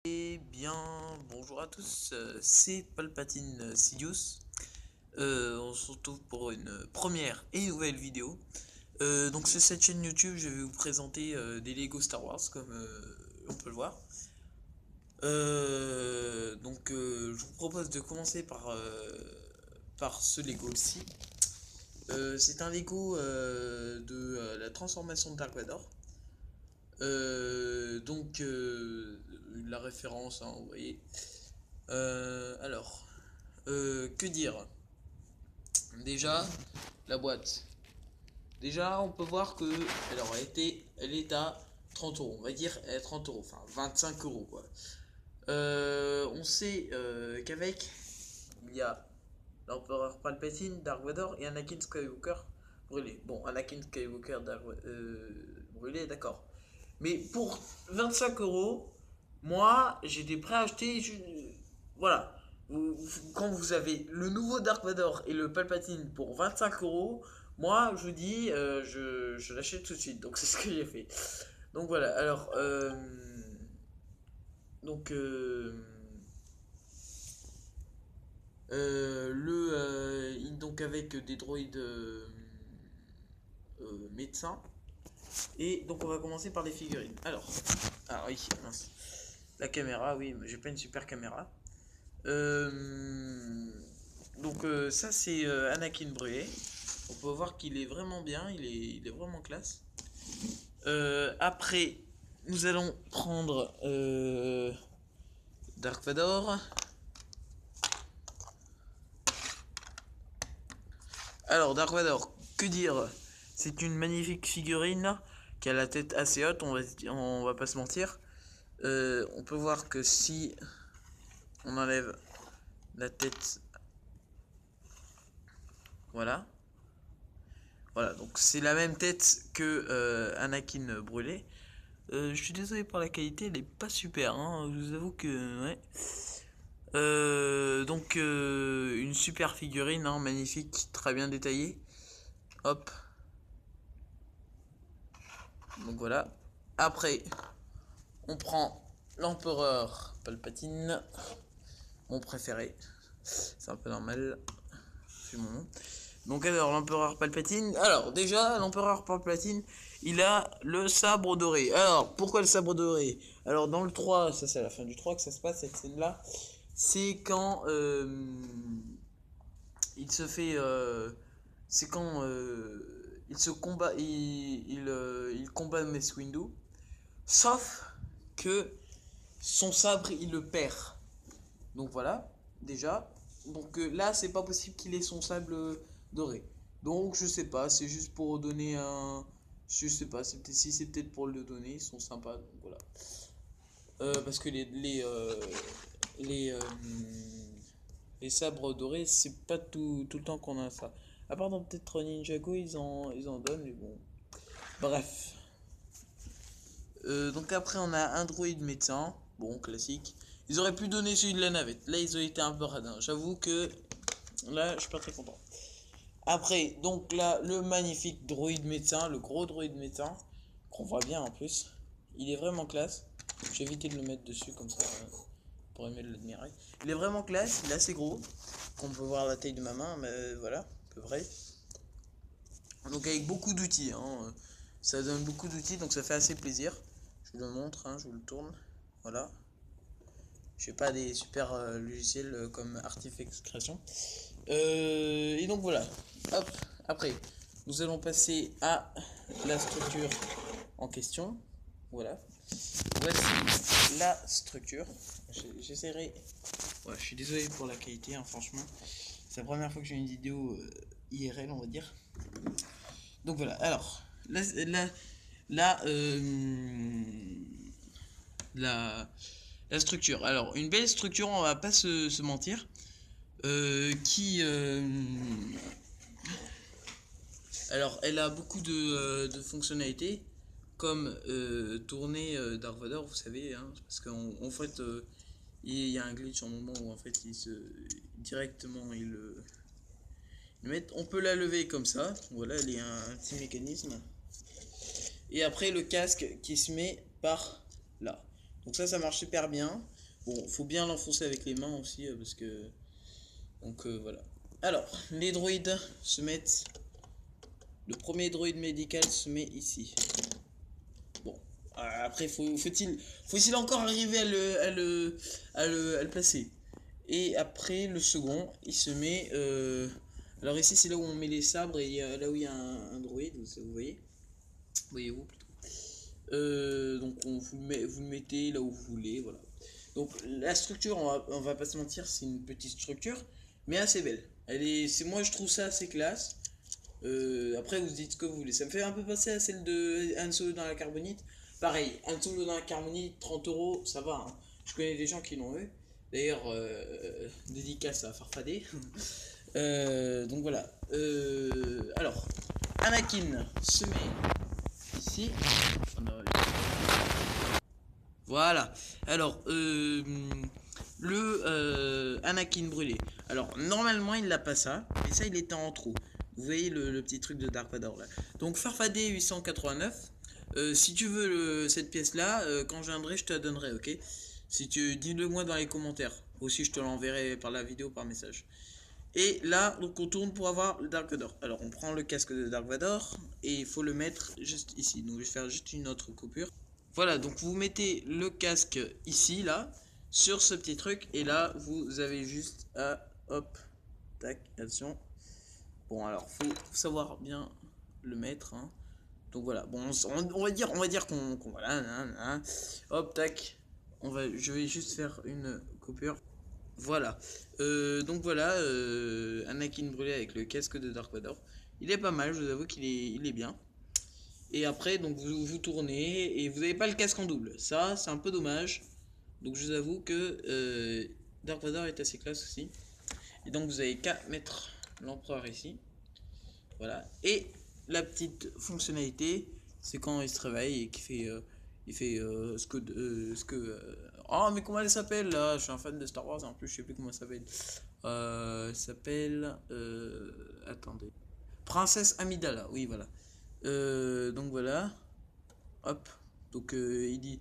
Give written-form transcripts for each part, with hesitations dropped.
Eh bien, bonjour à tous, c'est Palpatine Sidious. On se retrouve pour une première et nouvelle vidéo. Donc sur cette chaîne YouTube, je vais vous présenter des Lego Star Wars, comme on peut le voir. Je vous propose de commencer par ce Lego-ci. C'est un Lego de la transformation de Dark Vador. La référence, hein, vous voyez. Que dire? Déjà, la boîte. Déjà, on peut voir que elle est à 30 euros. On va dire elle est à 30 euros, enfin 25 euros quoi. On sait qu'avec, il y a l'empereur Palpatine, Dark Vador et Anakin Skywalker brûlé. Bon, Anakin Skywalker brûlé, d'accord. Mais pour 25 euros, moi, j'étais prêt à acheter. Voilà. Quand vous avez le nouveau Dark Vador et le Palpatine pour 25 euros, moi, je vous dis, je l'achète tout de suite. Donc, c'est ce que j'ai fait. Donc, voilà. Donc, donc avec des droïdes médecins. Et donc, on va commencer par les figurines. Alors oui, mince. La caméra, oui, mais j'ai pas une super caméra. Ça c'est Anakin brûlé. On peut voir qu'il est vraiment bien, il est vraiment classe. Après, nous allons prendre Dark Vador. Alors Dark Vador, que dire? C'est une magnifique figurine qui a la tête assez haute, on va pas se mentir. On peut voir que si on enlève la tête, voilà. Voilà, donc c'est la même tête que Anakin brûlé. Je suis désolé pour la qualité, elle est pas super, hein, je vous avoue que ouais. Une super figurine, hein, magnifique, très bien détaillée. Hop. Donc voilà. Après, on prend l'empereur Palpatine, mon préféré. C'est un peu normal, c'est mon nom. Donc alors l'empereur Palpatine. Alors déjà l'empereur Palpatine, il a le sabre doré. Alors pourquoi le sabre doré? Alors dans le 3, ça c'est à la fin du 3 que ça se passe cette scène là. C'est quand il se fait c'est quand il se combat il combat Mace Windu. Sauf que son sabre il le perd. Donc voilà, déjà. Donc là, c'est pas possible qu'il ait son sable doré. Donc je sais pas, c'est juste pour donner un. Je sais pas, si c'est peut-être pour le donner, ils sont sympas. Donc voilà. Parce que les, euh, les sabres dorés, c'est pas tout le temps qu'on a ça. À part dans peut-être Ninjago, ils en donnent, mais bon. Bref. Donc après, on a un droïde médecin. Bon, classique. Ils auraient pu donner celui de la navette. Là, ils ont été un peu radins. J'avoue que là, je suis pas très content. Après, donc là, le magnifique droïde médecin, le gros droïde médecin, qu'on voit bien en plus. Il est vraiment classe. J'ai évité de le mettre dessus comme ça pour aimer l'admirer. Il est vraiment classe, il est assez gros. Qu'on peut voir la taille de ma main, mais voilà, à peu près. Donc avec beaucoup d'outils, hein. Ça donne beaucoup d'outils, donc ça fait assez plaisir. Je vous le montre, hein, je vous le tourne. Voilà. Je sais pas des super logiciels comme Artifex Création. Et donc voilà. Hop. Après, nous allons passer à la structure en question. Voilà. Voici la structure. J'essaierai. Ouais, je suis désolé pour la qualité, hein, franchement. C'est la première fois que j'ai une vidéo IRL, on va dire. Donc voilà. Alors, la, la, la structure. Alors, une belle structure, on va pas se mentir. Alors, elle a beaucoup de fonctionnalités, comme tourner Dark Vador, vous savez, hein, parce qu'en fait, il y a un glitch en moment où en fait, directement, il le met. On peut la lever comme ça, voilà, il y a un petit mécanisme. Et après, le casque qui se met par là. Donc ça marche super bien. Bon, faut bien l'enfoncer avec les mains aussi, parce que... Donc voilà. Alors, les droïdes se mettent... Le premier droïde médical se met ici. Bon, après, faut-il encore arriver à le placer. Et après, le second, il se met... alors ici, c'est là où on met les sabres, et là où il y a un droïde, vous voyez. Voyez-vous plutôt. Donc vous le mettez là où vous voulez, voilà. Donc la structure, on va pas se mentir, c'est une petite structure, mais assez belle. Moi je trouve ça assez classe. Après vous dites ce que vous voulez. Ça me fait un peu penser à celle de Han Solo dans la carbonite. Pareil, Han Solo dans la carbonite, 30 euros, ça va, hein. Je connais des gens qui l'ont eu. D'ailleurs, dédicace à Farfadet. Donc voilà. Alors, Anakin se met ici. Voilà. Alors, Anakin brûlé. Alors, normalement, il n'a pas ça. Et ça, il était en trou. Vous voyez le petit truc de Dark Vador là. Donc, Farfadet 889. Si tu veux cette pièce-là, quand je viendrai, je te la donnerai, ok? Si tu dis-le moi dans les commentaires. Aussi, je te l'enverrai par la vidéo, par message. Et là, donc on tourne pour avoir le Dark Vador. Alors, on prend le casque de Dark Vador et il faut le mettre juste ici. Donc, je vais faire juste une autre coupure. Voilà, donc vous mettez le casque ici, là, sur ce petit truc. Et là, vous avez juste à... Hop, tac, attention. Bon, alors, faut savoir bien le mettre, hein. Donc voilà, bon, on va dire qu'on voilà, hein. Hop, tac. Je vais juste faire une coupure. Voilà. Donc voilà, Anakin brûlé avec le casque de Dark Vador. Il est pas mal, je vous avoue il est bien. Et après, donc vous tournez et vous n'avez pas le casque en double. Ça, c'est un peu dommage. Donc je vous avoue que Dark Vador est assez classe aussi. Et donc vous avez qu'à mettre l'empereur ici. Voilà. Et la petite fonctionnalité, c'est quand il se réveille et qu'il fait... Oh, mais comment elle s'appelle là? Je suis un fan de Star Wars en plus, je sais plus comment elle s'appelle. Elle s'appelle. Attendez. Princesse Amidala, oui, voilà. Donc voilà. Hop. Donc il dit.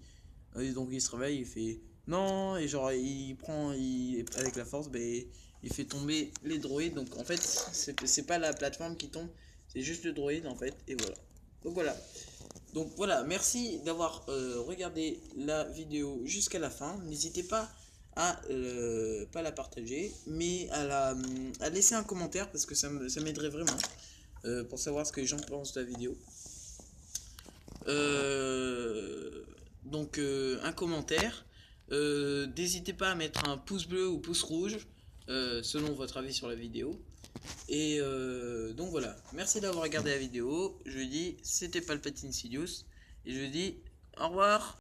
Donc il se réveille, il fait. Non, et genre il prend. Avec la force, ben, il fait tomber les droïdes. Donc en fait, c'est pas la plateforme qui tombe, c'est juste le droïde en fait. Et voilà. Donc voilà. Donc voilà, merci d'avoir regardé la vidéo jusqu'à la fin. N'hésitez pas à pas la partager, mais à laisser un commentaire parce que ça m'aiderait vraiment pour savoir ce que les gens pensent de la vidéo. Donc un commentaire. N'hésitez pas à mettre un pouce bleu ou pouce rouge selon votre avis sur la vidéo. Et donc voilà, merci d'avoir regardé la vidéo. Je dis c'était Palpatine Sidious et je dis au revoir.